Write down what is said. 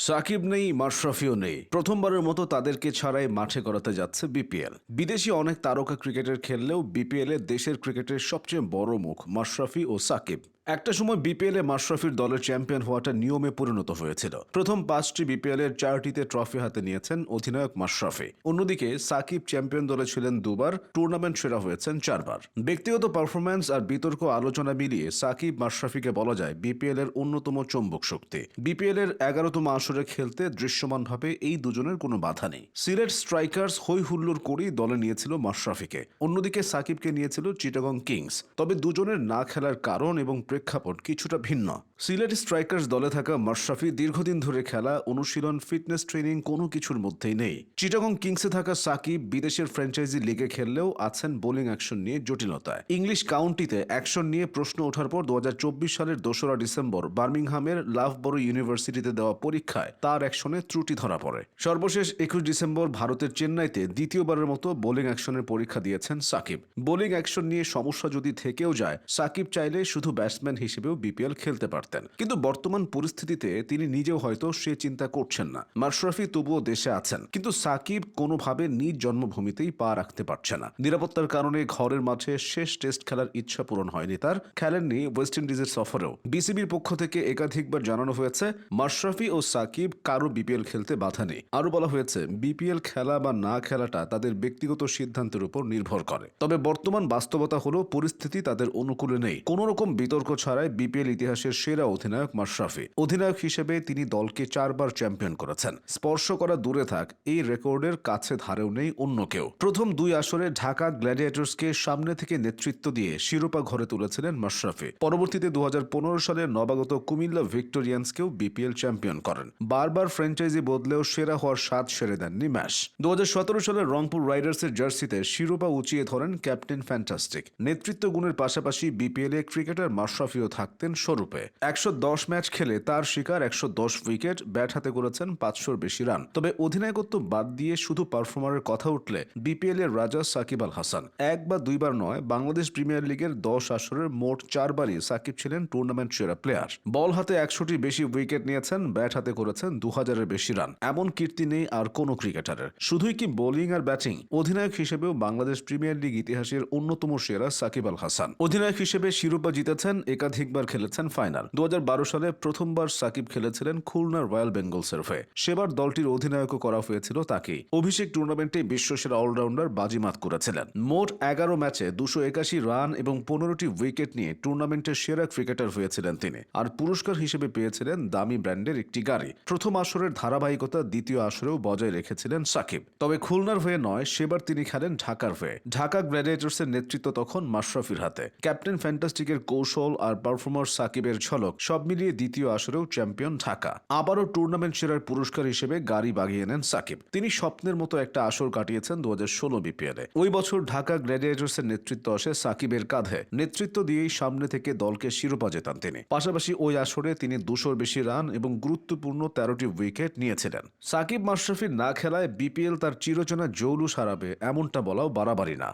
সাকিব নেই, মাশরাফিও নেই। প্রথমবারের মতো তাদেরকে ছাড়াই মাঠে গড়াতে যাচ্ছে বিপিএল। বিদেশি অনেক তারকা ক্রিকেটার খেললেও বিপিএলে দেশের ক্রিকেটের সবচেয়ে বড় মুখ মাশরাফি ও সাকিব। একটা সময় বিপিএলে মাশরাফির দলের চ্যাম্পিয়ন হওয়াটা নিয়মে পরিণত হয়েছিল। প্রথম 5টি বিপিএলের 4টিতে ট্রফি হাতে নিয়েছেন অধিনায়ক মাশরাফি। অন্যদিকে সাকিব চ্যাম্পিয়ন দলে ছিলেন দুবার, টুর্নামেন্ট সেরা হয়েছেন 4বার। ব্যক্তিগত পারফরম্যান্স আর বিতর্ক আলোচনা মিলিয়ে সাকিব মাশরাফিকে বলা যায় বিপিএল এর অন্যতম চৌম্বক শক্তি। বিপিএল এর 11তম আসরে খেলতে দৃশ্যমানভাবে এই দুজনের কোনো বাধা নেই। সিলেট স্ট্রাইকার্স হই হুল্লোড় করেই দলে নিয়েছিল মাশরাফিকে। অন্যদিকে সাকিবকে নিয়েছিল চিটাগং কিংস। তবে দুজনের না খেলার কারণ এবং প্রেক্ষাপট কিছুটা ভিন্ন। সিলেট স্ট্রাইকার্স দলে থাকা মাশরাফি দীর্ঘদিন ধরে খেলা, অনুশীলন, ফিটনেস ট্রেনিং কোনো কিছুর মধ্যেই নেই। চিটাগং কিংসে থাকা সাকিব বিদেশের ফ্র্যাঞ্চাইজি লিগে খেললেও আছেন বোলিং অ্যাকশন নিয়ে জটিলতায়। ইংলিশ কাউন্টিতে অ্যাকশন নিয়ে প্রশ্ন ওঠার পর 2024 সালের 2রা ডিসেম্বর বার্মিংহামের লাভবরো ইউনিভার্সিটিতে দেওয়া পরীক্ষায় তার অ্যাকশনে ত্রুটি ধরা পড়ে। সর্বশেষ 21 ডিসেম্বর ভারতের চেন্নাইতে দ্বিতীয়বারের মতো বোলিং অ্যাকশনের পরীক্ষা দিয়েছেন সাকিব। বোলিং অ্যাকশন নিয়ে সমস্যা যদি থেকেও যায়, সাকিব চাইলে শুধু ব্যাটসম্যান হিসেবেও বিপিএল খেলতে পারতেন। কিন্তু বর্তমান পরিস্থিতিতে তিনি নিজেও হয়তো সে চিন্তা করছেন না। মাশরাফি তবুও দেশে আছেন, কিন্তু সাকিব কোনোভাবে নিজ জন্মভূমিতেই পা রাখতে পারছে না। নিরাপত্তার কারণে ঘরের মাঠে শেষ টেস্ট খেলার ইচ্ছা পূরণ হয়নি তার। খেলেননি ওয়েস্ট ইন্ডিজের সফরেও। বিসিবির পক্ষ থেকে একাধিকবার জানানো হয়েছে মাশরাফি ও সাকিব কারো বিপিএল খেলতে বাধা নেই। আরও বলা হয়েছে বিপিএল খেলা বা না খেলাটা তাদের ব্যক্তিগত সিদ্ধান্তের উপর নির্ভর করে। তবে বর্তমান বাস্তবতা হলো পরিস্থিতি তাদের অনুকূলে নেই। কোনো রকম বিতর্ক ছাড়াই বিপিএল ইতিহাসের সেরা অধিনায়ক মাশরাফি। অধিনায়ক হিসেবে তিনি দলকে 4বার চ্যাম্পিয়ন করেছেন। স্পর্শ করা দূরে থাক, এই রেকর্ডের কাছে ধারেও নেই অন্য কেউ। প্রথম 2 আসরে ঢাকা গ্ল্যাডিয়েটর্সকে সামনে থেকে নেতৃত্ব দিয়ে শিরোপা ঘরে তুলেছিলেন মাশরাফি। পরবর্তীতে 2015 সালে নবাগত কুমিল্লা ভিক্টোরিয়ান্সকেও বিপিএল চ্যাম্পিয়ন করেন। বারবার ফ্র্যাঞ্চাইজি বদলেও সেরা হওয়ার স্বাদ সেরে দেননি ম্যাশ। 2017 সালে রংপুর রাইডার্সের জার্সিতে শিরোপা উঁচিয়ে ধরেন ক্যাপ্টেন ফ্যান্টাস্টিক। নেতৃত্ব গুণের পাশাপাশি বিপিএল এ ক্রিকেটার মাশরাফিও থাকতেন স্বরূপে। 110 ম্যাচ খেলে তার শিকার 110 উইকেট, ব্যাট হাতে করেছেন 500-র বেশি রান। তবে অধিনায়কত্ব বাদ দিয়ে শুধু পারফর্মারের কথা উঠলে বিপিএল এর রাজা সাকিব আল হাসান। 1 বা 2বার নয়, বাংলাদেশ প্রিমিয়ার লিগের 10 আসরের মোট 4বারই সাকিব ছিলেন টুর্নামেন্ট সেরা প্লেয়ার। বল হাতে 100টির বেশি উইকেট নিয়েছেন, ব্যাট হাতে করেছেন 2000-এর বেশি রান। এমন কীর্তি নেই আর কোনো ক্রিকেটারের। শুধুই কি বোলিং আর ব্যাটিং, অধিনায়ক হিসেবেও বাংলাদেশ প্রিমিয়ার লিগ ইতিহাসের অন্যতম সেরা সাকিব আল হাসান। অধিনায়ক হিসেবে শিরোপা জিতেছেন, একাধিকবার খেলেছেন ফাইনাল। 2012 সালে প্রথমবার সাকিব খেলেছিলেন খুলনা রয়্যাল বেঙ্গলসের হয়ে। সেবার দলটির অধিনায়কও করা হয়েছিল তাকেই। অভিষেক টুর্নামেন্টে বিশ্বসেরা অলরাউন্ডার বাজিমাত করেছিলেন। মোট 11 ম্যাচে 281 রান এবং 15টি উইকেট নিয়ে টুর্নামেন্টের সেরা ক্রিকেটার হয়েছিলেন তিনি। আর পুরস্কার হিসেবে পেয়েছিলেন দামি ব্র্যান্ডের একটি গাড়ি। প্রথম আসরের ধারাবাহিকতা দ্বিতীয় আসরেও বজায় রেখেছিলেন সাকিব। তবে খুলনার হয়ে নয়, সেবার তিনি খেলেন ঢাকার হয়ে। ঢাকা গ্ল্যাডিয়েটর্সের নেতৃত্ব তখন মাশরাফির হাতে। ক্যাপ্টেন ফ্যান্টাস্টিকের কৌশল আর পারফরমার সাকিবের ঝলক সব মিলিয়ে দ্বিতীয় আসরেও চ্যাম্পিয়ন ঢাকা। আবারও টুর্নামেন্ট সেরার পুরস্কার হিসেবে গাড়ি বাগিয়ে নেন সাকিব। তিনি স্বপ্নের মতো একটা আসর কাটিয়েছেন 2016 বিপিএলে। ওই বছর ঢাকা গ্ল্যাডিয়েটর্সের নেতৃত্ব আসে সাকিবের কাঁধে। নেতৃত্ব দিয়েই সামনে থেকে দলকে শিরোপা জেতান তিনি। পাশাপাশি ওই আসরে তিনি 200-র বেশি রান এবং গুরুত্বপূর্ণ 13টি উইকেট নিয়েছিলেন। সাকিব মাশরাফির না খেলায় বিপিএল তার চিরচেনা জৌলুস হারাবে, এমনটা বলাও বাড়াবাড়ি না।